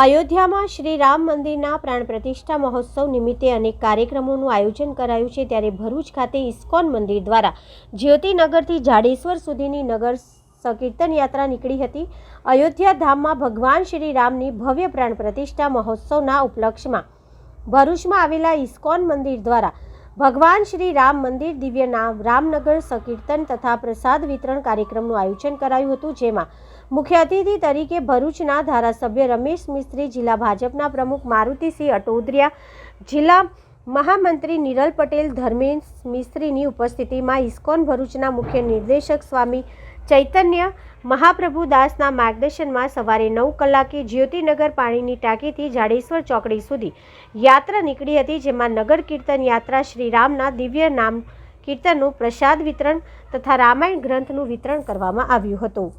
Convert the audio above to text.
અયોધ્યામાં શ્રી રામ મંદિરના પ્રાણ પ્રતિષ્ઠા મહોત્સવ નિમિત્તે અનેક કાર્યક્રમોનું આયોજન કરાયું છે। ત્યારે ભરૂચ ખાતે ઇસ્કોન મંદિર દ્વારા જ્યોતિનગરથી જાડેશ્વર સુધીની નગર સંકીર્તન યાત્રા નીકળી હતી। અયોધ્યા ધામમાં ભગવાન શ્રી રામની ભવ્ય પ્રાણ પ્રતિષ્ઠા મહોત્સવના ઉપલક્ષમાં ભરૂચમાં આવેલા ઇસ્કોન મંદિર દ્વારા ભગવાન શ્રી રામ મંદિર દિવ્ય રામનગર સંકીર્તન તથા પ્રસાદ વિતરણ કાર્યક્રમનું આયોજન કરાયું હતું, જેમાં મુખ્ય અતિથિ તરીકે ભરૂચના ધારાસભ્ય રમેશ મિસ્ત્રી, જિલ્લા ભાજપના પ્રમુખ મારુતિસિંહ અટોદરિયા, જિલ્લા મહામંત્રી નિરલ પટેલ, ધર્મેશ મિસ્ત્રીની ઉપસ્થિતિમાં ઇસ્કોન ભરૂચના મુખ્ય નિર્દેશક સ્વામી ચૈતન્ય મહાપ્રભુ દાસના માર્ગદર્શનમાં સવારે 9 કલાકે જ્યોતિનગર પાણીની ટાંકીથી જાડેશ્વર ચોકડી સુધી યાત્રા નીકળી હતી, જેમાં નગર કીર્તન યાત્રા શ્રી રામના દિવ્ય નામ કીર્તનનું પ્રસાદ વિતરણ તથા રામાયણ ગ્રંથનું વિતરણ કરવામાં આવ્યું હતું।